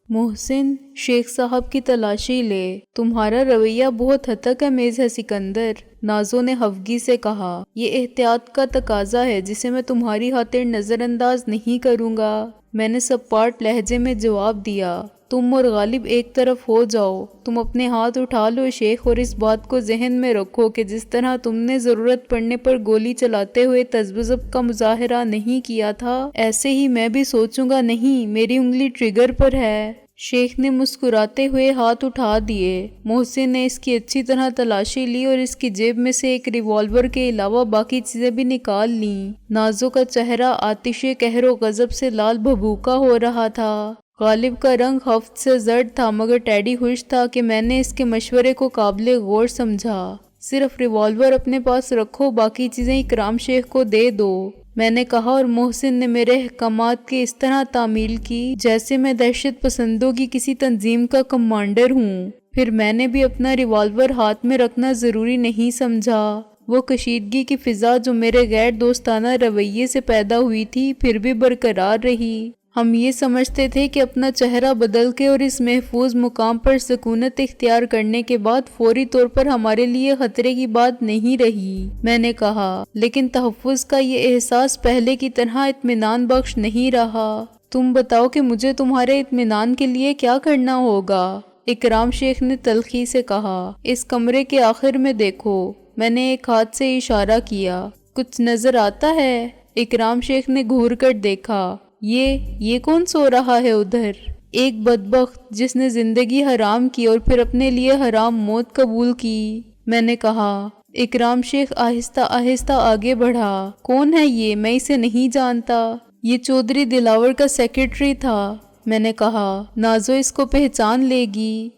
محسن، شیخ صاحب کی تلاشی لے، تمہارا رویہ بہت ہتک امیز ہے سکندر، نازو نے خفگی سے کہا۔ یہ احتیاط کا تقاضا ہے جسے میں تمہاری خاطر نظر انداز نہیں کروں گا، میں نے سپاٹ لہجے میں جواب دیا۔ تم اور غالب ایک طرف ہو جاؤ، تم اپنے ہاتھ اٹھا لو شیخ، اور اس بات کو ذہن میں رکھو کہ جس طرح تم نے ضرورت پڑنے پر گولی چلاتے ہوئے تذبذب کا مظاہرہ نہیں کیا تھا، ایسے ہی میں بھی سوچوں گا۔ نہیں، میری انگلی ٹریگر پر ہے۔ شیخ نے مسکراتے ہوئے ہاتھ اٹھا دیے۔ محسن نے اس کی اچھی طرح تلاشی لی اور اس کی جیب میں سے ایک ریوالور کے علاوہ باقی چیزیں بھی نکال لیں۔ نازو کا چہرہ آتش قہر و غضب سے لال بھبوکا ہو رہا تھا۔ غالب کا رنگ خفت سے زرد تھا، مگر ٹیڈی خوش تھا کہ میں نے اس کے مشورے کو قابل غور سمجھا۔ صرف ریوالور اپنے پاس رکھو، باقی چیزیں اکرام شیخ کو دے دو، میں نے کہا، اور محسن نے میرے احکامات کی اس طرح تعمیل کی جیسے میں دہشت پسندوں کی کسی تنظیم کا کمانڈر ہوں۔ پھر میں نے بھی اپنا ریوالور ہاتھ میں رکھنا ضروری نہیں سمجھا۔ وہ کشیدگی کی فضا جو میرے غیر دوستانہ رویے سے پیدا ہوئی تھی پھر بھی برقرار رہی۔ ہم یہ سمجھتے تھے کہ اپنا چہرہ بدل کے اور اس محفوظ مقام پر سکونت اختیار کرنے کے بعد فوری طور پر ہمارے لیے خطرے کی بات نہیں رہی، میں نے کہا، لیکن تحفظ کا یہ احساس پہلے کی طرح اطمینان بخش نہیں رہا۔ تم بتاؤ کہ مجھے تمہارے اطمینان کے لیے کیا کرنا ہوگا؟ اکرام شیخ نے تلخی سے کہا۔ اس کمرے کے آخر میں دیکھو، میں نے ایک ہاتھ سے اشارہ کیا۔ کچھ نظر آتا ہے؟ اکرام شیخ نے گھور کر دیکھا۔ یہ کون سو رہا ہے ادھر؟ ایک بدبخت جس نے زندگی حرام کی اور پھر اپنے لیے حرام موت قبول کی، میں نے کہا۔ اکرام شیخ آہستہ آہستہ آگے بڑھا۔ کون ہے یہ؟ میں اسے نہیں جانتا۔ یہ چودھری دلاور کا سیکرٹری تھا، میں نے کہا۔ نازو اس کو پہچان لے گی۔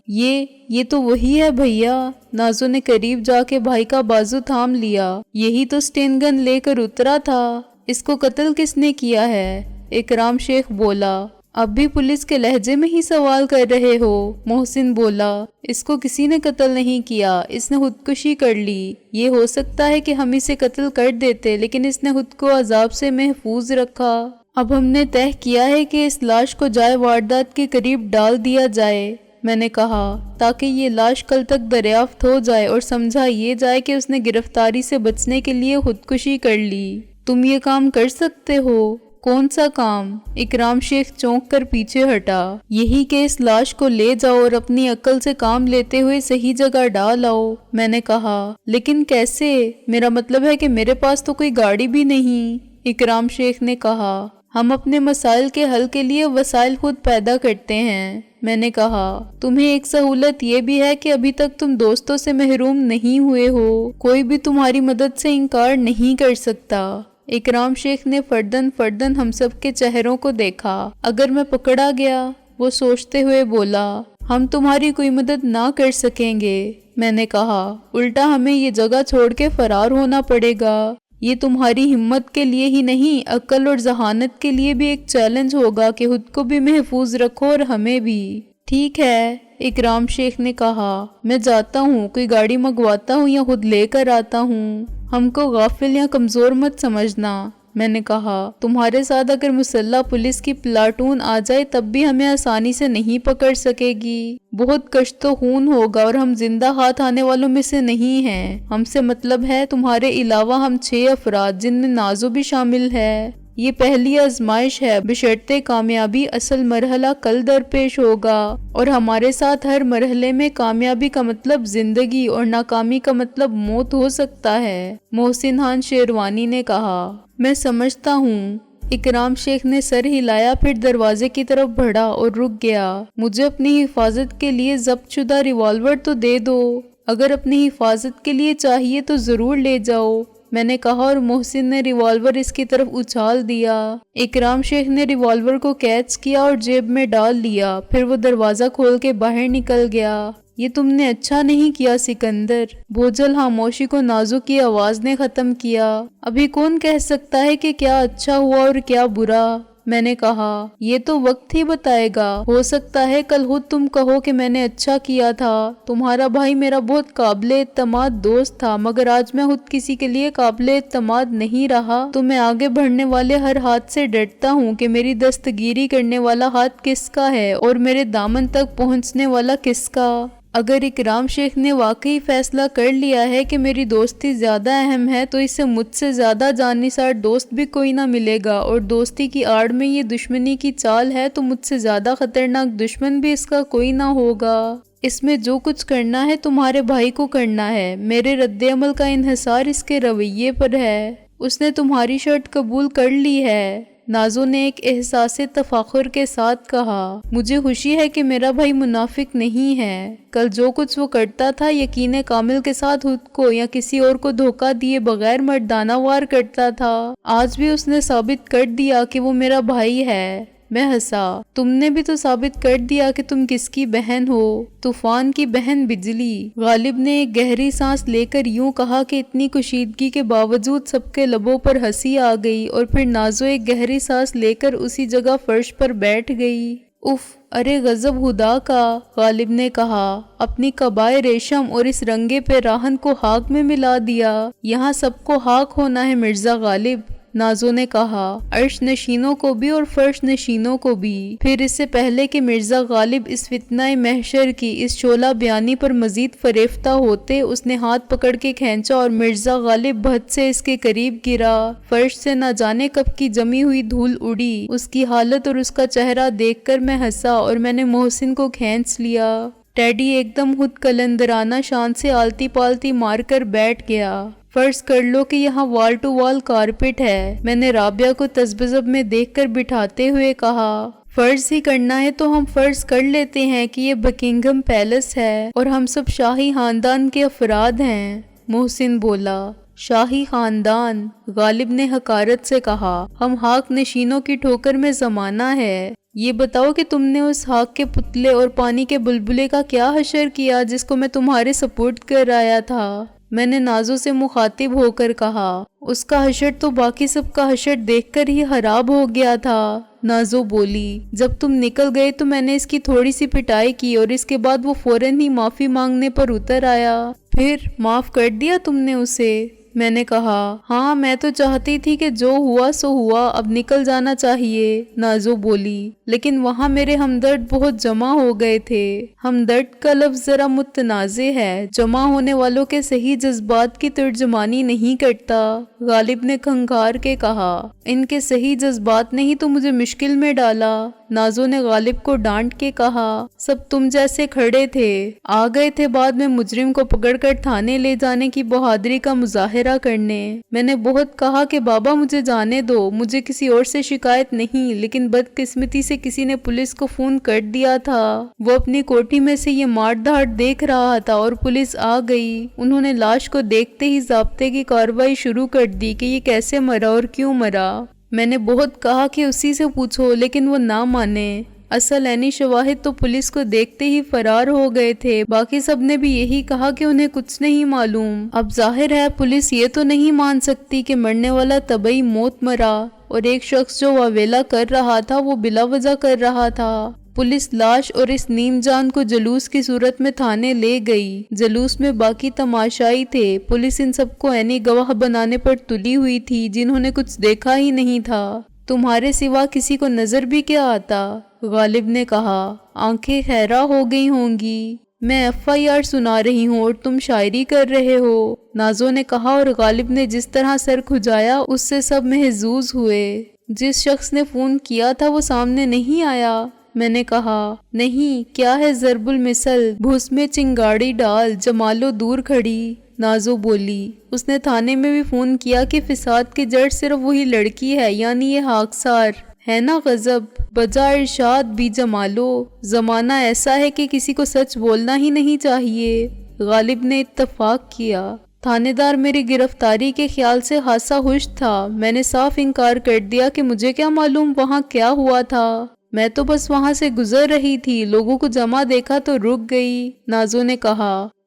یہ تو وہی ہے بھیا۔ نازو نے قریب جا کے بھائی کا بازو تھام لیا۔ یہی تو سٹین گن لے کر اترا تھا۔ اس کو قتل کس نے کیا ہے؟ اکرام شیخ بولا۔ اب بھی پولیس کے لہجے میں ہی سوال کر رہے ہو؟ محسن بولا۔ اس کو کسی نے قتل نہیں کیا، اس نے خودکشی کر لی۔ یہ ہو سکتا ہے کہ ہم اسے قتل کر دیتے، لیکن اس نے خود کو عذاب سے محفوظ رکھا۔ اب ہم نے طے کیا ہے کہ اس لاش کو جائے واردات کے قریب ڈال دیا جائے، میں نے کہا، تاکہ یہ لاش کل تک دریافت ہو جائے اور سمجھا یہ جائے کہ اس نے گرفتاری سے بچنے کے لیے خودکشی کر لی۔ تم یہ کام کر سکتے ہو؟ کون سا کام؟ اکرام شیخ چونک کر پیچھے ہٹا۔ یہی کہ اس لاش کو لے جاؤ اور اپنی عقل سے کام لیتے ہوئے صحیح جگہ ڈال آؤ، میں نے کہا۔ لیکن کیسے؟ میرا مطلب ہے کہ میرے پاس تو کوئی گاڑی بھی نہیں، اکرام شیخ نے کہا۔ ہم اپنے مسائل کے حل کے لیے وسائل خود پیدا کرتے ہیں، میں نے کہا۔ تمہیں ایک سہولت یہ بھی ہے کہ ابھی تک تم دوستوں سے محروم نہیں ہوئے ہو، کوئی بھی تمہاری مدد سے انکار نہیں کر سکتا۔ اکرام شیخ نے فردن ہم سب کے چہروں کو دیکھا۔ اگر میں پکڑا گیا؟ وہ سوچتے ہوئے بولا۔ ہم تمہاری کوئی مدد نہ کر سکیں گے، میں نے کہا، الٹا ہمیں یہ جگہ چھوڑ کے فرار ہونا پڑے گا۔ یہ تمہاری ہمت کے لیے ہی نہیں، عقل اور ذہانت کے لیے بھی ایک چیلنج ہوگا کہ خود کو بھی محفوظ رکھو اور ہمیں بھی۔ ٹھیک ہے، اکرام شیخ نے کہا، میں جاتا ہوں، کوئی گاڑی منگواتا ہوں یا خود لے کر آتا ہوں۔ ہم کو غافل یا کمزور مت سمجھنا، میں نے کہا۔ تمہارے ساتھ اگر مسلح پولیس کی پلاٹون آ جائے تب بھی ہمیں آسانی سے نہیں پکڑ سکے گی۔ بہت کشت و خون ہوگا اور ہم زندہ ہاتھ آنے والوں میں سے نہیں ہیں۔ ہم سے مطلب ہے تمہارے علاوہ ہم 6 افراد، جن میں نازو بھی شامل ہے۔ یہ پہلی آزمائش ہے، بشرطِ کامیابی اصل مرحلہ کل درپیش ہوگا، اور ہمارے ساتھ ہر مرحلے میں کامیابی کا مطلب زندگی اور ناکامی کا مطلب موت ہو سکتا ہے، محسن خان شیروانی نے کہا۔ میں سمجھتا ہوں، اکرام شیخ نے سر ہلایا، پھر دروازے کی طرف بڑھا اور رک گیا۔ مجھے اپنی حفاظت کے لیے ضبط شدہ ریوالور تو دے دو، اگر اپنی حفاظت کے لیے چاہیے تو ضرور لے جاؤ، میں نے کہا، اور محسن نے ریوالور اس کی طرف اچھال دیا۔ اکرام شیخ نے ریوالور کو کیچ کیا اور جیب میں ڈال لیا، پھر وہ دروازہ کھول کے باہر نکل گیا۔ یہ تم نے اچھا نہیں کیا سکندر، بوجھل خاموشی کو نازو کی آواز نے ختم کیا۔ ابھی کون کہہ سکتا ہے کہ کیا اچھا ہوا اور کیا برا؟ میں نے کہا یہ تو وقت ہی بتائے گا، ہو سکتا ہے کل خود تم کہو کہ میں نے اچھا کیا تھا، تمہارا بھائی میرا بہت قابل اعتماد دوست تھا، مگر آج میں خود کسی کے لیے قابل اعتماد نہیں رہا تو میں آگے بڑھنے والے ہر ہاتھ سے ڈرتا ہوں کہ میری دستگیری کرنے والا ہاتھ کس کا ہے اور میرے دامن تک پہنچنے والا کس کا۔ اگر اکرام شیخ نے واقعی فیصلہ کر لیا ہے کہ میری دوستی زیادہ اہم ہے تو اسے مجھ سے زیادہ جاننثار دوست بھی کوئی نہ ملے گا، اور دوستی کی آڑ میں یہ دشمنی کی چال ہے تو مجھ سے زیادہ خطرناک دشمن بھی اس کا کوئی نہ ہوگا۔ اس میں جو کچھ کرنا ہے تمہارے بھائی کو کرنا ہے، میرے رد عمل کا انحصار اس کے رویے پر ہے۔ اس نے تمہاری شرط قبول کر لی ہے، نازو نے ایک احساس تفاخر کے ساتھ کہا۔ مجھے خوشی ہے کہ میرا بھائی منافق نہیں ہے۔ کل جو کچھ وہ کرتا تھا یقین کامل کے ساتھ خود کو یا کسی اور کو دھوکہ دیے بغیر مردانہ وار کرتا تھا، آج بھی اس نے ثابت کر دیا کہ وہ میرا بھائی ہے۔ میں ہنسا۔ تم نے بھی تو ثابت کر دیا کہ تم کس کی بہن ہو، طوفان کی بہن بجلی۔ غالب نے ایک گہری سانس لے کر یوں کہا کہ اتنی کشیدگی کے باوجود سب کے لبوں پر ہنسی آ گئی، اور پھر نازو ایک گہری سانس لے کر اسی جگہ فرش پر بیٹھ گئی۔ اف، ارے غضب خدا کا، غالب نے کہا، اپنی قبائے ریشم اور اس رنگے پہ راہن کو خاک میں ملا دیا۔ یہاں سب کو خاک ہونا ہے مرزا غالب، نازو نے کہا، عرش نشینوں کو بھی اور فرش نشینوں کو بھی۔ پھر اس سے پہلے کہ مرزا غالب اس فتنہ محشر کی اس شعلہ بیانی پر مزید فریفتہ ہوتے، اس نے ہاتھ پکڑ کے کھینچا اور مرزا غالب بھت سے اس کے قریب گرا۔ فرش سے نہ جانے کب کی جمی ہوئی دھول اڑی۔ اس کی حالت اور اس کا چہرہ دیکھ کر میں ہنسا اور میں نے محسن کو کھینچ لیا۔ ٹیڈی ایک دم خود کلندرانہ شان سے آلتی پالتی مار کر بیٹھ گیا۔ فرض کر لو کہ یہاں وال ٹو وال کارپٹ ہے، میں نے رابعہ کو تذبذب میں دیکھ کر بٹھاتے ہوئے کہا۔ فرض ہی کرنا ہے تو ہم فرض کر لیتے ہیں کہ یہ بکنگھم پیلس ہے اور ہم سب شاہی خاندان کے افراد ہیں، محسن بولا۔ شاہی خاندان، غالب نے حقارت سے کہا، ہم خاک نشینوں کی ٹھوکر میں زمانہ ہے۔ یہ بتاؤ کہ تم نے اس خاک کے پتلے اور پانی کے بلبلے کا کیا حشر کیا جس کو میں تمہارے سپورٹ کر آیا تھا؟ میں نے نازو سے مخاطب ہو کر کہا۔ اس کا حشر تو باقی سب کا حشر دیکھ کر ہی خراب ہو گیا تھا، نازو بولی۔ جب تم نکل گئے تو میں نے اس کی تھوڑی سی پٹائی کی اور اس کے بعد وہ فوراً ہی معافی مانگنے پر اتر آیا۔ پھر معاف کر دیا تم نے اسے؟ میں نے کہا، ہاں میں تو چاہتی تھی کہ جو ہوا سو ہوا، اب نکل جانا چاہیے، نازو بولی۔ لیکن وہاں میرے ہمدرد بہت جمع ہو گئے تھے۔ ہمدرد کا لفظ ذرا متنازع ہے، جمع ہونے والوں کے صحیح جذبات کی ترجمانی نہیں کرتا، غالب نے کھنگھار کے کہا۔ ان کے صحیح جذبات نے ہی تو مجھے مشکل میں ڈالا، نازو نے غالب کو ڈانٹ کے کہا۔ سب تم جیسے کھڑے تھے، آ گئے تھے بعد میں مجرم کو پکڑ کر تھانے لے جانے کی بہادری کا مظاہرہ کرنے۔ میں نے بہت کہا کہ بابا مجھے جانے دو، مجھے کسی اور سے شکایت نہیں، لیکن بدقسمتی سے کسی نے پولیس کو فون کر دیا تھا۔ وہ اپنی کوٹھی میں سے یہ مار دھاڑ دیکھ رہا تھا اور پولیس آ گئی۔ انہوں نے لاش کو دیکھتے ہی ضابطے کی کارروائی شروع کر دی کہ یہ کیسے مرا اور کیوں مرا۔ میں نے بہت کہا کہ اسی سے پوچھو، لیکن وہ نہ مانے۔ اصل عینی شواہد تو پولیس کو دیکھتے ہی فرار ہو گئے تھے، باقی سب نے بھی یہی کہا کہ انہیں کچھ نہیں معلوم۔ اب ظاہر ہے پولیس یہ تو نہیں مان سکتی کہ مرنے والا طبعی موت مرا، اور ایک شخص جو واویلا کر رہا تھا وہ بلا وجہ کر رہا تھا۔ پولیس لاش اور اس نیم جان کو جلوس کی صورت میں تھانے لے گئی۔ جلوس میں باقی تماشائی تھے۔ پولیس ان سب کو عینی گواہ بنانے پر تلی ہوئی تھی جنہوں نے کچھ دیکھا ہی نہیں تھا۔ تمہارے سوا کسی کو نظر بھی کیا آتا؟ غالب نے کہا۔ آنکھیں خیرہ ہو گئی ہوں گی، میں FIR سنا رہی ہوں اور تم شاعری کر رہے ہو، نازو نے کہا، اور غالب نے جس طرح سر کھجایا اس سے سب محظوظ ہوئے۔ جس شخص نے فون کیا تھا وہ سامنے نہیں آیا؟ میں نے کہا۔ نہیں، کیا ہے ضرب المثل، بھوس میں چنگاڑی ڈال، جمالو دور کھڑی، نازو بولی۔ اس نے تھانے میں بھی فون کیا کہ فساد کی جڑ صرف وہی لڑکی ہے، یعنی یہ خاکسار ہے نا۔ غضب بجا ارشاد بھی جمالو، زمانہ ایسا ہے کہ کسی کو سچ بولنا ہی نہیں چاہیے۔ غالب نے اتفاق کیا۔ تھانے دار میری گرفتاری کے خیال سے خاصا خوش تھا۔ میں نے صاف انکار کر دیا کہ مجھے کیا معلوم وہاں کیا ہوا تھا، میں تو بس وہاں سے گزر رہی تھی، لوگوں کو جمع دیکھا تو رک گئی، نازو نے کہا۔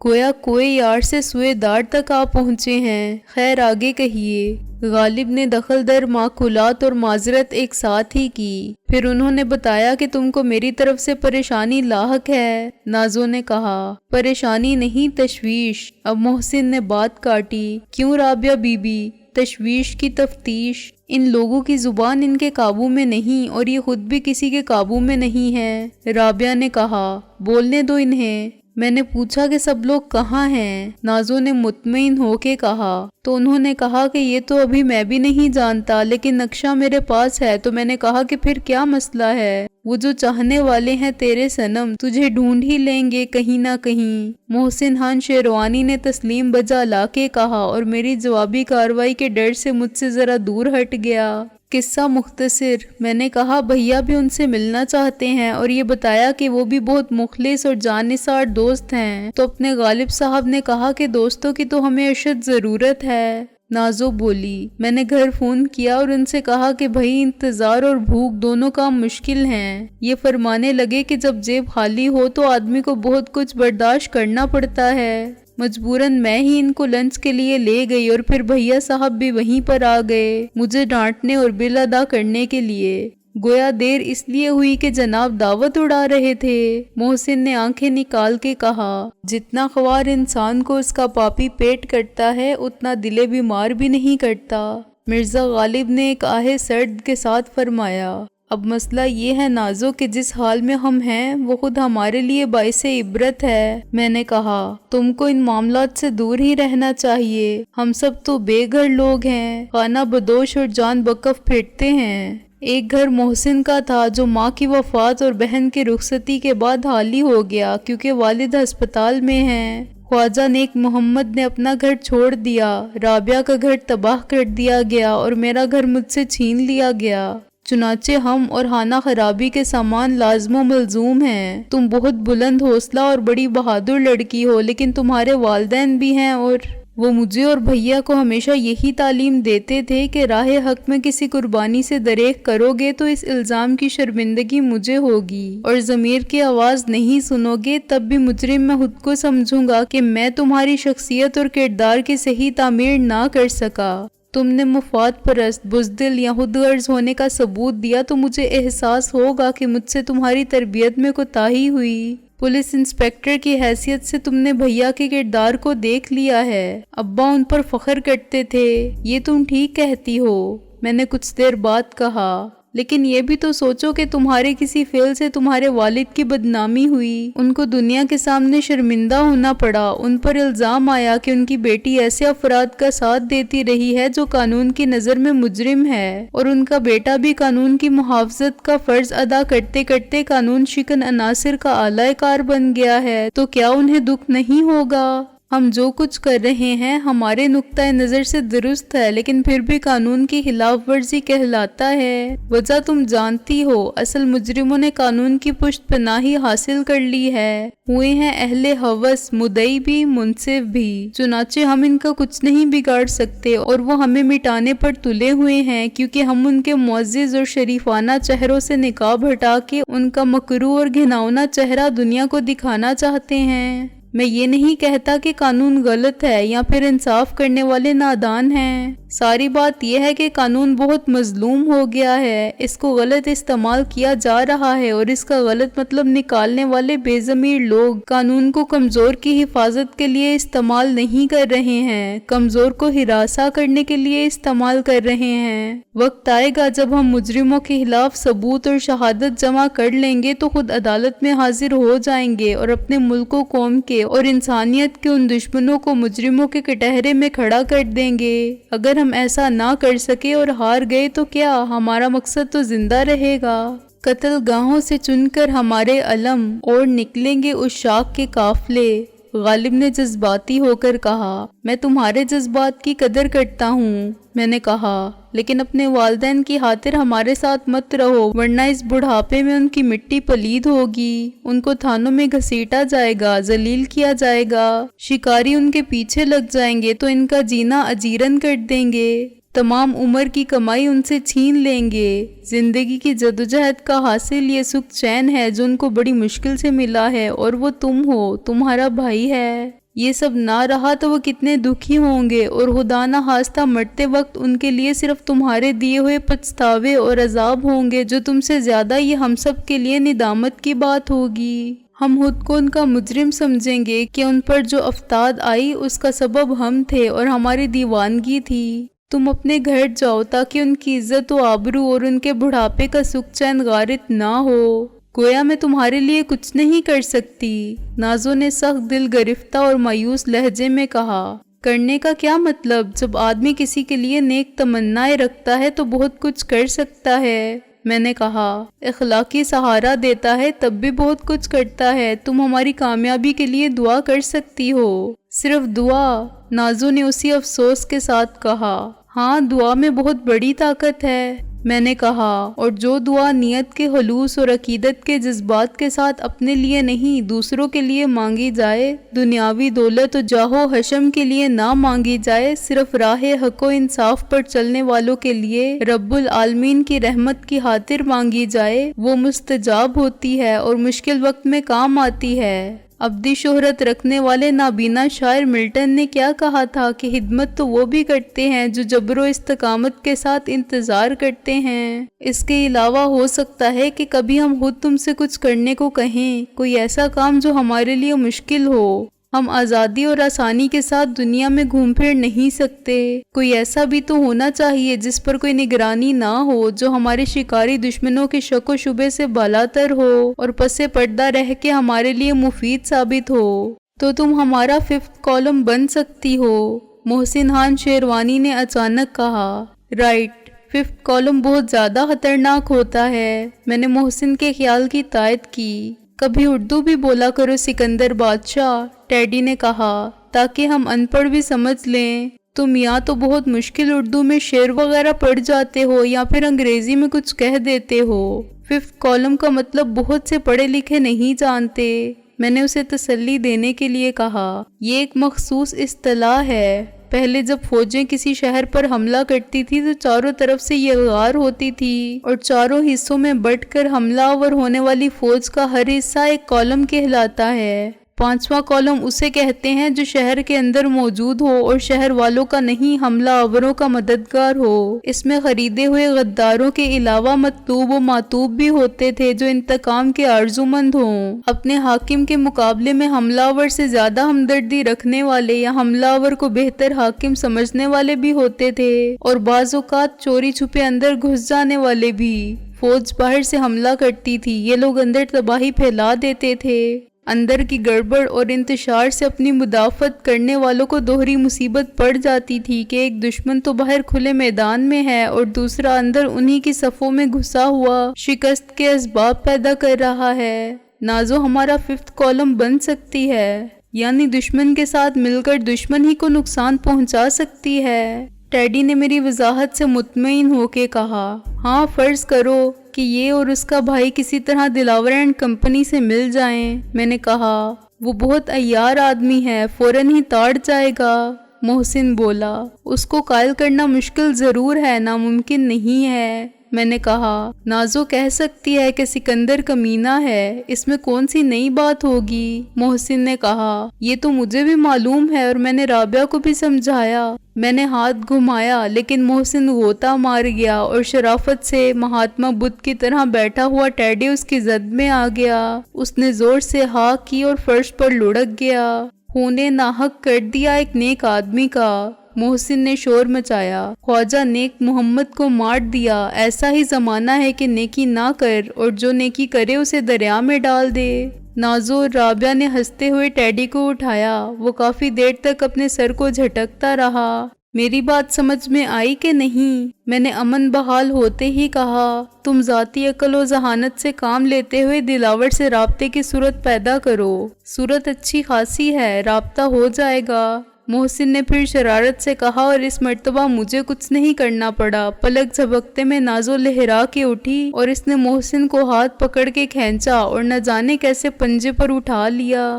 گویا کوئی یار سے سوئے دار تک آ پہنچے ہیں۔ خیر آگے کہیے۔ غالب نے دخل در معقولات اور معذرت ایک ساتھ ہی کی۔ پھر انہوں نے بتایا کہ تم کو میری طرف سے پریشانی لاحق ہے۔ نازو نے کہا پریشانی نہیں، تشویش۔ اب محسن نے بات کاٹی، کیوں رابعہ بی بی؟ تشویش کی تفتیش؟ ان لوگوں کی زبان ان کے قابو میں نہیں اور یہ خود بھی کسی کے قابو میں نہیں ہے۔ رابعہ نے کہا بولنے دو انہیں۔ میں نے پوچھا کہ سب لوگ کہاں ہیں؟ نازو نے مطمئن ہو کے کہا۔ تو انہوں نے کہا کہ یہ تو ابھی میں بھی نہیں جانتا، لیکن نقشہ میرے پاس ہے۔ تو میں نے کہا کہ پھر کیا مسئلہ ہے؟ وہ جو چاہنے والے ہیں تیرے صنم تجھے ڈھونڈ ہی لیں گے کہیں نہ کہیں۔ محسن خان شیروانی نے تسلیم بجا لا کے کہا اور میری جوابی کارروائی کے ڈر سے مجھ سے ذرا دور ہٹ گیا۔ قصہ مختصر، میں نے کہا بھیا بھی ان سے ملنا چاہتے ہیں اور یہ بتایا کہ وہ بھی بہت مخلص اور جان نثار دوست ہیں۔ تو اپنے غالب صاحب نے کہا کہ دوستوں کی تو ہمیں اشد ضرورت ہے۔ نازو بولی میں نے گھر فون کیا اور ان سے کہا کہ بھائی انتظار اور بھوک دونوں کام مشکل ہیں۔ یہ فرمانے لگے کہ جب جیب خالی ہو تو آدمی کو بہت کچھ برداشت کرنا پڑتا ہے۔ مجبوراً میں ہی ان کو لنچ کے لیے لے گئی اور پھر بھیا صاحب بھی وہیں پر آ گئے مجھے ڈانٹنے اور بل ادا کرنے کے لیے۔ گویا دیر اس لیے ہوئی کہ جناب دعوت اڑا رہے تھے۔ محسن نے آنکھیں نکال کے کہا جتنا خوار انسان کو اس کا پاپی پیٹ کرتا ہے اتنا دل بیمار بھی نہیں کرتا۔ مرزا غالب نے ایک آہ سرد کے ساتھ فرمایا اب مسئلہ یہ ہے نازو کہ جس حال میں ہم ہیں وہ خود ہمارے لیے باعث عبرت ہے۔ میں نے کہا تم کو ان معاملات سے دور ہی رہنا چاہیے، ہم سب تو بے گھر لوگ ہیں، خانہ بدوش اور جان بکف پھرتے ہیں۔ ایک گھر محسن کا تھا جو ماں کی وفات اور بہن کی رخصتی کے بعد خالی ہو گیا کیونکہ والد ہسپتال میں ہیں۔ خواجہ نیک محمد نے اپنا گھر چھوڑ دیا، رابعہ کا گھر تباہ کر دیا گیا اور میرا گھر مجھ سے چھین لیا گیا۔ چنانچہ ہم اور خانہ خرابی کے سامان لازم و ملزوم ہیں۔ تم بہت بلند حوصلہ اور بڑی بہادر لڑکی ہو، لیکن تمہارے والدین بھی ہیں اور وہ مجھے اور بھیا کو ہمیشہ یہی تعلیم دیتے تھے کہ راہ حق میں کسی قربانی سے دریغ کرو گے تو اس الزام کی شرمندگی مجھے ہوگی، اور ضمیر کی آواز نہیں سنو گے تب بھی مجرم میں خود کو سمجھوں گا کہ میں تمہاری شخصیت اور کردار کی صحیح تعمیر نہ کر سکا۔ تم نے مفاد پرست، بزدل یا خود غرض ہونے کا ثبوت دیا تو مجھے احساس ہوگا کہ مجھ سے تمہاری تربیت میں کوتاہی ہوئی۔ پولیس انسپکٹر کی حیثیت سے تم نے بھیا کے کردار کو دیکھ لیا ہے، ابا ان پر فخر کرتے تھے، یہ تم ٹھیک کہتی ہو۔ میں نے کچھ دیر بعد کہا لیکن یہ بھی تو سوچو کہ تمہارے کسی فعل سے تمہارے والد کی بدنامی ہوئی، ان کو دنیا کے سامنے شرمندہ ہونا پڑا، ان پر الزام آیا کہ ان کی بیٹی ایسے افراد کا ساتھ دیتی رہی ہے جو قانون کی نظر میں مجرم ہے، اور ان کا بیٹا بھی قانون کی محافظت کا فرض ادا کرتے کرتے قانون شکن عناصر کا اعلی کار بن گیا ہے، تو کیا انہیں دکھ نہیں ہوگا؟ ہم جو کچھ کر رہے ہیں ہمارے نقطۂ نظر سے درست ہے، لیکن پھر بھی قانون کی خلاف ورزی کہلاتا ہے۔ وجہ تم جانتی ہو، اصل مجرموں نے قانون کی پشت پناہی حاصل کر لی ہے، ہوئے ہیں اہل ہوس، مدعی بھی منصف بھی، چنانچہ ہم ان کا کچھ نہیں بگاڑ سکتے اور وہ ہمیں مٹانے پر تلے ہوئے ہیں، کیونکہ ہم ان کے معزز اور شریفانہ چہروں سے نقاب ہٹا کے ان کا مکروہ اور گھناؤنا چہرہ دنیا کو دکھانا چاہتے ہیں۔ میں یہ نہیں کہتا کہ قانون غلط ہے یا پھر انصاف کرنے والے نادان ہیں، ساری بات یہ ہے کہ قانون بہت مظلوم ہو گیا ہے، اس کو غلط استعمال کیا جا رہا ہے اور اس کا غلط مطلب نکالنے والے بے ضمیر لوگ قانون کو کمزور کی حفاظت کے لیے استعمال نہیں کر رہے ہیں، کمزور کو ہراساں کرنے کے لیے استعمال کر رہے ہیں۔ وقت آئے گا جب ہم مجرموں کے خلاف ثبوت اور شہادت جمع کر لیں گے تو خود عدالت میں حاضر ہو جائیں گے اور اپنے ملک و قوم کے اور انسانیت کے ان دشمنوں کو مجرموں کے کٹہرے میں کھڑا کر دیں گے۔ اگر ہم ایسا نہ کر سکے اور ہار گئے تو کیا، ہمارا مقصد تو زندہ رہے گا۔ قتل گاہوں سے چن کر ہمارے علم اور نکلیں گے عشاق کے قافلے۔ غالب نے جذباتی ہو کر کہا میں تمہارے جذبات کی قدر کرتا ہوں۔ میں نے کہا لیکن اپنے والدین کی خاطر ہمارے ساتھ مت رہو، ورنہ اس بڑھاپے میں ان کی مٹی پلید ہوگی، ان کو تھانوں میں گھسیٹا جائے گا، ذلیل کیا جائے گا، شکاری ان کے پیچھے لگ جائیں گے تو ان کا جینا اجیرن کر دیں گے، تمام عمر کی کمائی ان سے چھین لیں گے۔ زندگی کی جدوجہد کا حاصل یہ سکھ چین ہے جو ان کو بڑی مشکل سے ملا ہے، اور وہ تم ہو، تمہارا بھائی ہے۔ یہ سب نہ رہا تو وہ کتنے دکھی ہوں گے، اور خدا نہ خواستہ مرتے وقت ان کے لیے صرف تمہارے دیے ہوئے پچھتاوے اور عذاب ہوں گے، جو تم سے زیادہ یہ ہم سب کے لیے ندامت کی بات ہوگی۔ ہم خود کو ان کا مجرم سمجھیں گے کہ ان پر جو افتاد آئی اس کا سبب ہم تھے اور ہماری دیوانگی تھی۔ تم اپنے گھر جاؤ تاکہ ان کی عزت و آبرو اور ان کے بڑھاپے کا سکھ چین غارت نہ ہو۔ گویا میں تمہارے لیے کچھ نہیں کر سکتی، نازو نے سخت دل گرفتہ اور مایوس لہجے میں کہا۔ کرنے کا کیا مطلب؟ جب آدمی کسی کے لیے نیک تمنائیں رکھتا ہے تو بہت کچھ کر سکتا ہے، میں نے کہا۔ اخلاقی سہارا دیتا ہے تب بھی بہت کچھ کرتا ہے۔ تم ہماری کامیابی کے لیے دعا کر سکتی ہو۔ صرف دعا؟ نازو نے اسی افسوس کے ساتھ کہا۔ ہاں، دعا میں بہت بڑی طاقت ہے، میں نے کہا، اور جو دعا نیت کے خلوص اور عقیدت کے جذبات کے ساتھ اپنے لیے نہیں دوسروں کے لیے مانگی جائے، دنیاوی دولت و جاہ و حشم کے لیے نہ مانگی جائے، صرف راہ حق و انصاف پر چلنے والوں کے لیے رب العالمین کی رحمت کی خاطر مانگی جائے، وہ مستجاب ہوتی ہے اور مشکل وقت میں کام آتی ہے۔ ابدی شہرت رکھنے والے نابینا شاعر ملٹن نے کیا کہا تھا کہ خدمت تو وہ بھی کرتے ہیں جو جبر و استقامت کے ساتھ انتظار کرتے ہیں۔ اس کے علاوہ ہو سکتا ہے کہ کبھی ہم خود تم سے کچھ کرنے کو کہیں، کوئی ایسا کام جو ہمارے لیے مشکل ہو۔ ہم آزادی اور آسانی کے ساتھ دنیا میں گھوم پھر نہیں سکتے۔ کوئی ایسا بھی تو ہونا چاہیے جس پر کوئی نگرانی نہ ہو، جو ہمارے شکاری دشمنوں کے شک و شبے سے بالاتر ہو اور پس پردہ رہ کے ہمارے لیے مفید ثابت ہو۔ تو تم ہمارا 5th کالم بن سکتی ہو، محسن خان شیروانی نے اچانک کہا۔ رائٹ، 5th کالم بہت زیادہ خطرناک ہوتا ہے، میں نے محسن کے خیال کی تائید کی۔ کبھی اردو بھی بولا کرو سکندر بادشاہ، ٹیڈی نے کہا، تاکہ ہم ان پڑھ بھی سمجھ لیں۔ تم یا تو بہت مشکل اردو میں شعر وغیرہ پڑھ جاتے ہو یا پھر انگریزی میں کچھ کہہ دیتے ہو۔ 5th کالم کا مطلب بہت سے پڑھے لکھے نہیں جانتے، میں نے اسے تسلی دینے کے لیے کہا۔ یہ ایک مخصوص اصطلاح ہے۔ پہلے جب فوجیں کسی شہر پر حملہ کرتی تھی تو چاروں طرف سے یلغار ہوتی تھی اور چاروں حصوں میں بٹ کر حملہ آور ہونے والی فوج کا ہر حصہ ایک کالم کہلاتا ہے۔ 5واں کالم اسے کہتے ہیں جو شہر کے اندر موجود ہو اور شہر والوں کا نہیں، حملہ آوروں کا مددگار ہو۔ اس میں خریدے ہوئے غداروں کے علاوہ مطلوب و معطوب بھی ہوتے تھے جو انتقام کے آرزومند ہوں۔ اپنے حاکم کے مقابلے میں حملہ آور سے زیادہ ہمدردی رکھنے والے یا حملہ آور کو بہتر حاکم سمجھنے والے بھی ہوتے تھے، اور بعض اوقات چوری چھپے اندر گھس جانے والے بھی۔ فوج باہر سے حملہ کرتی تھی، یہ لوگ اندر تباہی پھیلا دیتے تھے۔ اندر کی گڑبڑ اور انتشار سے اپنی مدافعت کرنے والوں کو دوہری مصیبت پڑ جاتی تھی کہ ایک دشمن تو باہر کھلے میدان میں ہے اور دوسرا اندر انہی کی صفوں میں گھسا ہوا شکست کے اسباب پیدا کر رہا ہے۔ نازو ہمارا 5th کالم بن سکتی ہے، یعنی دشمن کے ساتھ مل کر دشمن ہی کو نقصان پہنچا سکتی ہے۔ ٹیڈی نے میری وضاحت سے مطمئن ہو کے کہا۔ ہاں، فرض کرو کہ یہ اور اس کا بھائی کسی طرح دلاور اینڈ کمپنی سے مل جائیں، میں نے کہا۔ وہ بہت عیار آدمی ہے، فوراً ہی تاڑ جائے گا، محسن بولا۔ اس کو قائل کرنا مشکل ضرور ہے، ناممکن نہیں ہے، میں نے کہا۔ نازو کہہ سکتی ہے کہ سکندر کمینہ ہے، اس میں کون سی نئی بات ہوگی، محسن نے کہا۔ یہ تو مجھے بھی معلوم ہے اور میں نے رابعہ کو بھی سمجھایا۔ میں نے ہاتھ گھمایا لیکن محسن غوطہ مار گیا اور شرافت سے مہاتما بدھ کی طرح بیٹھا ہوا ٹیڈی اس کی زد میں آ گیا۔ اس نے زور سے ہاں کی اور فرش پر لڑک گیا۔ خون ناحق کر دیا ایک نیک آدمی کا، محسن نے شور مچایا۔ خواجہ نیک محمد کو مار دیا۔ ایسا ہی زمانہ ہے کہ نیکی نہ کر اور جو نیکی کرے اسے دریا میں ڈال دے۔ نازو اور رابعہ نے ہنستے ہوئے ٹیڈی کو اٹھایا۔ وہ کافی دیر تک اپنے سر کو جھٹکتا رہا۔ میری بات سمجھ میں آئی کہ نہیں؟ میں نے امن بحال ہوتے ہی کہا۔ تم ذاتی عقل و ذہانت سے کام لیتے ہوئے دلاور سے رابطے کی صورت پیدا کرو۔ صورت اچھی خاصی ہے، رابطہ ہو جائے گا، محسن نے پھر شرارت سے کہا، اور اس مرتبہ مجھے کچھ نہیں کرنا پڑا۔ پلک جھپکتے میں نازو لہرا کے اٹھی اور اس نے محسن کو ہاتھ پکڑ کے کھینچا اور نہ جانے کیسے پنجے پر اٹھا لیا۔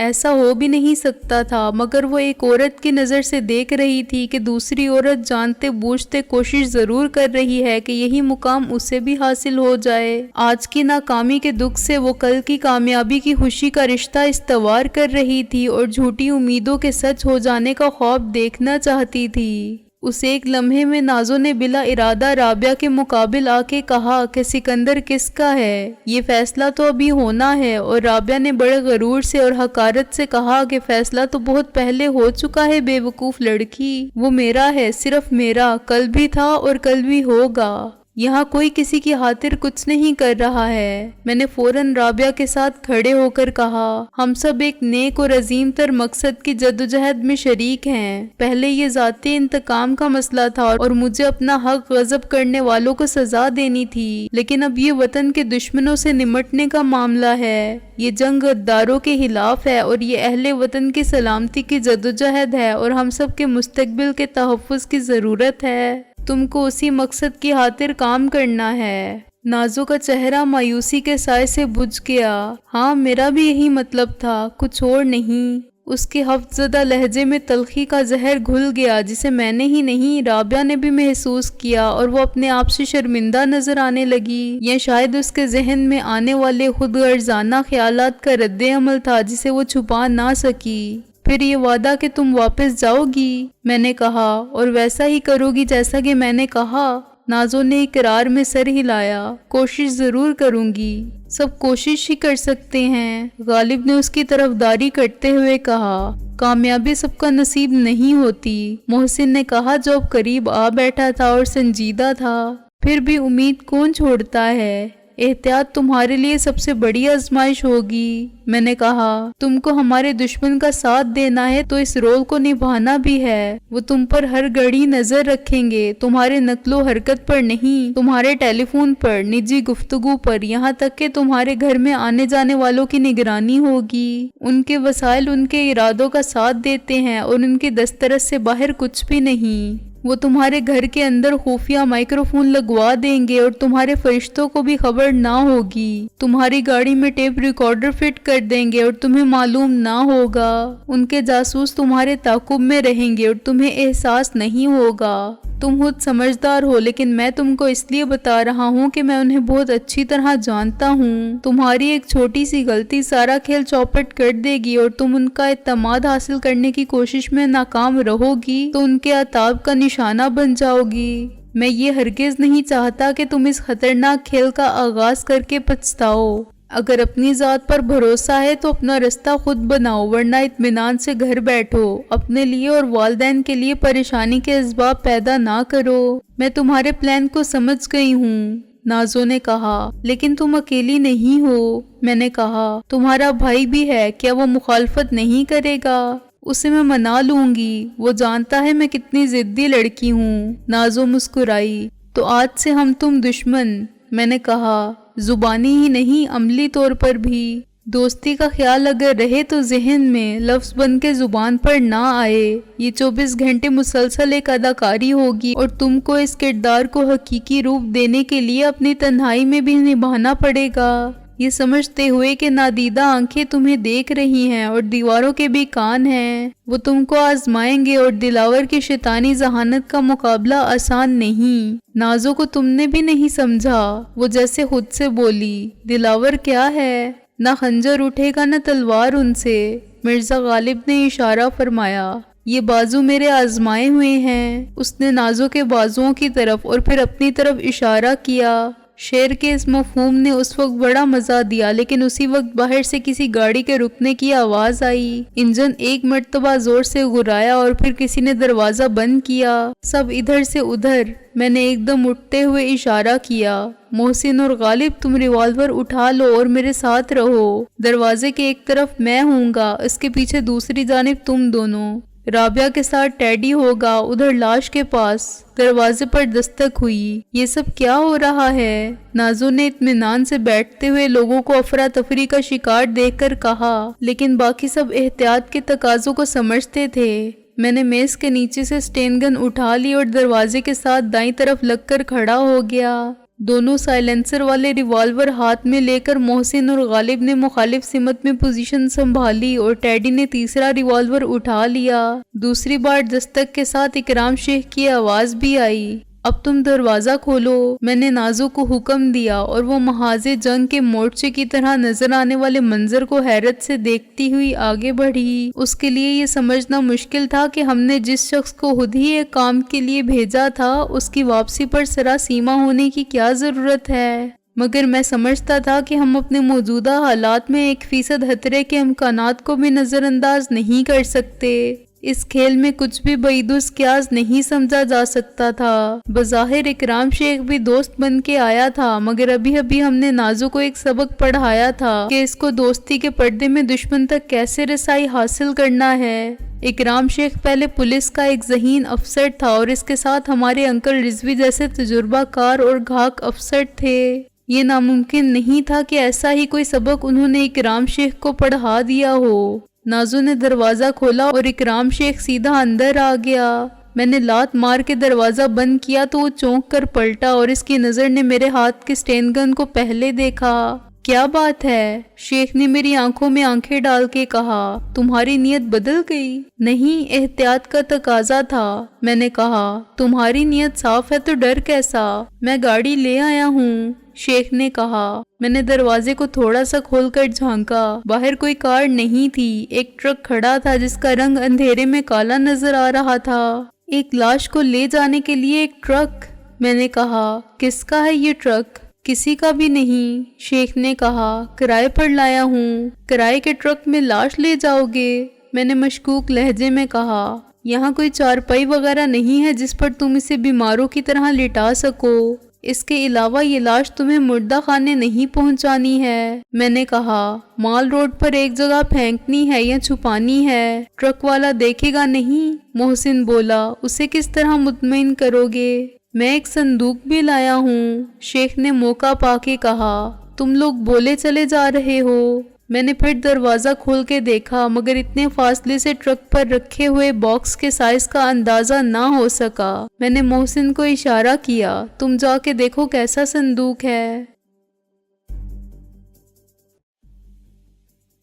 ایسا ہو بھی نہیں سکتا تھا، مگر وہ ایک عورت کی نظر سے دیکھ رہی تھی کہ دوسری عورت جانتے بوجھتے کوشش ضرور کر رہی ہے کہ یہی مقام اسے بھی حاصل ہو جائے۔ آج کی ناکامی کے دکھ سے وہ کل کی کامیابی کی خوشی کا رشتہ استوار کر رہی تھی اور جھوٹی امیدوں کے سچ ہو جانے کا خواب دیکھنا چاہتی تھی۔ اس ایک لمحے میں نازو نے بلا ارادہ رابعہ کے مقابل آ کے کہا کہ سکندر کس کا ہے، یہ فیصلہ تو ابھی ہونا ہے، اور رابعہ نے بڑے غرور سے اور حقارت سے کہا کہ فیصلہ تو بہت پہلے ہو چکا ہے بے وقوف لڑکی، وہ میرا ہے، صرف میرا، کل بھی تھا اور کل بھی ہوگا۔ یہاں کوئی کسی کی خاطر کچھ نہیں کر رہا ہے۔ میں نے فوراً رابعہ کے ساتھ کھڑے ہو کر کہا، ہم سب ایک نیک اور عظیم تر مقصد کی جدوجہد میں شریک ہیں۔ پہلے یہ ذاتی انتقام کا مسئلہ تھا اور مجھے اپنا حق غصب کرنے والوں کو سزا دینی تھی، لیکن اب یہ وطن کے دشمنوں سے نمٹنے کا معاملہ ہے۔ یہ جنگ غداروں کے خلاف ہے اور یہ اہل وطن کی سلامتی کی جدوجہد ہے اور ہم سب کے مستقبل کے تحفظ کی ضرورت ہے۔ تم کو اسی مقصد کی خاطر کام کرنا ہے۔ نازو کا چہرہ مایوسی کے سائے سے بجھ گیا۔ ہاں، میرا بھی یہی مطلب تھا، کچھ اور نہیں۔ اس کے حفظ زدہ لہجے میں تلخی کا زہر گھل گیا، جسے میں نے ہی نہیں رابعہ نے بھی محسوس کیا، اور وہ اپنے آپ سے شرمندہ نظر آنے لگی۔ یہ شاید اس کے ذہن میں آنے والے خود غرضانہ خیالات کا رد عمل تھا جسے وہ چھپا نہ سکی۔ پھر یہ وعدہ کہ تم واپس جاؤ گی، میں نے کہا، اور ویسا ہی کرو گی جیسا کہ میں نے کہا۔ نازو نے اقرار میں سر ہلایا۔ کوشش ضرور کروں گی، سب کوشش ہی کر سکتے ہیں، غالب نے اس کی طرفداری کرتے ہوئے کہا۔ کامیابی سب کا نصیب نہیں ہوتی، محسن نے کہا جو اب قریب آ بیٹھا تھا اور سنجیدہ تھا۔ پھر بھی امید کون چھوڑتا ہے؟ احتیاط تمہارے لیے سب سے بڑی آزمائش ہوگی، میں نے کہا۔ تم کو ہمارے دشمن کا ساتھ دینا ہے تو اس رول کو نبھانا بھی ہے۔ وہ تم پر ہر گھڑی نظر رکھیں گے، تمہارے نقل و حرکت پر نہیں، تمہارے ٹیلی فون پر، نجی گفتگو پر، یہاں تک کہ تمہارے گھر میں آنے جانے والوں کی نگرانی ہوگی۔ ان کے وسائل ان کے ارادوں کا ساتھ دیتے ہیں اور ان کی دسترس سے باہر کچھ بھی نہیں۔ وہ تمہارے گھر کے اندر خفیہ مائکروفون لگوا دیں گے اور تمہارے فرشتوں کو بھی خبر نہ ہوگی۔ تمہاری گاڑی میں ٹیپ ریکارڈر فٹ کر دیں گے اور تمہیں معلوم نہ ہوگا۔ ان کے جاسوس تمہارے تعاقب میں رہیں گے اور تمہیں احساس نہیں ہوگا۔ تم خود سمجھدار ہو، لیکن میں تم کو اس لیے بتا رہا ہوں کہ میں انہیں بہت اچھی طرح جانتا ہوں۔ تمہاری ایک چھوٹی سی غلطی سارا کھیل چوپٹ کر دے گی، اور تم ان کا اعتماد حاصل کرنے کی کوشش میں ناکام رہو گی تو ان کے عتاب کا نشانہ بن جاؤ گی۔ میں یہ ہرگز نہیں چاہتا کہ تم اس خطرناک کھیل کا آغاز کر کے پچھتاؤ۔ اگر اپنی ذات پر بھروسہ ہے تو اپنا رستہ خود بناؤ، ورنہ اطمینان سے گھر بیٹھو۔ اپنے لیے اور والدین کے لیے پریشانی کے اسباب پیدا نہ کرو۔ میں تمہارے پلان کو سمجھ گئی ہوں، نازو نے کہا، لیکن تم اکیلی نہیں ہو، میں نے کہا۔ تمہارا بھائی بھی ہے، کیا وہ مخالفت نہیں کرے گا؟ اسے میں منا لوں گی، وہ جانتا ہے میں کتنی ضدی لڑکی ہوں۔ نازو مسکرائی۔ تو آج سے ہم تم دشمن، میں نے کہا، زبانی ہی نہیں عملی طور پر بھی۔ دوستی کا خیال اگر رہے تو ذہن میں لفظ بن کے زبان پر نہ آئے۔ یہ 24 گھنٹے مسلسل ایک اداکاری ہوگی اور تم کو اس کردار کو حقیقی روپ دینے کے لیے اپنی تنہائی میں بھی نبھانا پڑے گا، یہ سمجھتے ہوئے کہ نادیدہ آنکھیں تمہیں دیکھ رہی ہیں اور دیواروں کے بھی کان ہیں۔ وہ تم کو آزمائیں گے اور دلاور کی شیطانی ذہانت کا مقابلہ آسان نہیں۔ نازو کو تم نے بھی نہیں سمجھا، وہ جیسے خود سے بولی۔ دلاور کیا ہے؟ نہ خنجر اٹھے گا نہ تلوار ان سے، مرزا غالب نے اشارہ فرمایا۔ یہ بازو میرے آزمائے ہوئے ہیں، اس نے نازو کے بازوؤں کی طرف اور پھر اپنی طرف اشارہ کیا۔ شعر کے اس مفہوم نے اس وقت بڑا مزہ دیا، لیکن اسی وقت باہر سے کسی گاڑی کے رکنے کی آواز آئی۔ انجن ایک مرتبہ زور سے گھرایا اور پھر کسی نے دروازہ بند کیا۔ سب ادھر سے ادھر، میں نے ایک دم اٹھتے ہوئے اشارہ کیا۔ محسن اور غالب، تم ریوالور اٹھا لو اور میرے ساتھ رہو۔ دروازے کے ایک طرف میں ہوں گا، اس کے پیچھے دوسری جانب تم دونوں۔ رابعہ کے ساتھ ٹیڈی ہوگا، ادھر لاش کے پاس۔ دروازے پر دستک ہوئی۔ یہ سب کیا ہو رہا ہے؟ نازو نے اطمینان سے بیٹھتے ہوئے لوگوں کو افراتفری کا شکار دیکھ کر کہا، لیکن باقی سب احتیاط کے تقاضوں کو سمجھتے تھے۔ میں نے میز کے نیچے سے سٹین گن اٹھا لی اور دروازے کے ساتھ دائیں طرف لگ کر کھڑا ہو گیا۔ دونوں سائلنسر والے ریوالور ہاتھ میں لے کر محسن اور غالب نے مخالف سمت میں پوزیشن سنبھالی اور ٹیڈی نے تیسرا ریوالور اٹھا لیا۔ دوسری بار دستک کے ساتھ اکرام شیخ کی آواز بھی آئی، اب تم دروازہ کھولو۔ میں نے نازو کو حکم دیا اور وہ محاذ جنگ کے مورچے کی طرح نظر آنے والے منظر کو حیرت سے دیکھتی ہوئی آگے بڑھی۔ اس کے لیے یہ سمجھنا مشکل تھا کہ ہم نے جس شخص کو خود ہی ایک کام کے لیے بھیجا تھا اس کی واپسی پر سراسیما ہونے کی کیا ضرورت ہے، مگر میں سمجھتا تھا کہ ہم اپنے موجودہ حالات میں 1% خطرے کے امکانات کو بھی نظر انداز نہیں کر سکتے۔ اس کھیل میں کچھ بھی بعید القیاس نہیں سمجھا جا سکتا تھا۔ بظاہر اکرام شیخ بھی دوست بن کے آیا تھا، مگر ابھی ہم نے نازو کو ایک سبق پڑھایا تھا کہ اس کو دوستی کے پردے میں دشمن تک کیسے رسائی حاصل کرنا ہے۔ اکرام شیخ پہلے پولیس کا ایک ذہین افسر تھا اور اس کے ساتھ ہمارے انکل رضوی جیسے تجربہ کار اور گھاک افسر تھے۔ یہ ناممکن نہیں تھا کہ ایسا ہی کوئی سبق انہوں نے اکرام شیخ کو پڑھا دیا ہو۔ نازو نے دروازہ کھولا اور اکرام شیخ سیدھا اندر آ گیا۔ میں نے لات مار کے دروازہ بند کیا تو وہ چونک کر پلٹا اور اس کی نظر نے میرے ہاتھ کے سٹین گن کو پہلے دیکھا۔ کیا بات ہے؟ شیخ نے میری آنکھوں میں آنکھیں ڈال کے کہا، تمہاری نیت بدل گئی؟ نہیں، احتیاط کا تقاضا تھا۔ میں نے کہا، تمہاری نیت صاف ہے تو ڈر کیسا؟ میں گاڑی لے آیا ہوں، شیخ نے کہا۔ میں نے دروازے کو تھوڑا سا کھول کر جھانکا۔ باہر کوئی کار نہیں تھی، ایک ٹرک کھڑا تھا جس کا رنگ اندھیرے میں کالا نظر آ رہا تھا۔ ایک لاش کو لے جانے کے لیے ایک ٹرک؟ میں نے کہا، کس کا ہے یہ ٹرک؟ کسی کا بھی نہیں، شیخ نے کہا، کرائے پر لایا ہوں۔ کرائے کے ٹرک میں لاش لے جاؤ گے؟ میں نے مشکوک لہجے میں کہا، یہاں کوئی چارپائی وغیرہ نہیں ہے جس پر تم اسے بیماروں کی طرح لٹا سکو۔ اس کے علاوہ یہ لاش تمہیں مردہ خانے نہیں پہنچانی ہے۔ میں نے کہا، مال روڈ پر ایک جگہ پھینکنی ہے یا چھپانی ہے؟ ٹرک والا دیکھے گا نہیں؟ محسن بولا، اسے کس طرح مطمئن کرو گے؟ میں ایک صندوق بھی لایا ہوں، شیخ نے موقع پا کے کہا۔ تم لوگ بولے چلے جا رہے ہو۔ میں نے پھر دروازہ کھول کے دیکھا، مگر اتنے فاصلے سے ٹرک پر رکھے ہوئے باکس کے سائز کا اندازہ نہ ہو سکا۔ میں نے محسن کو اشارہ کیا، تم جا کے دیکھو کیسا صندوق ہے۔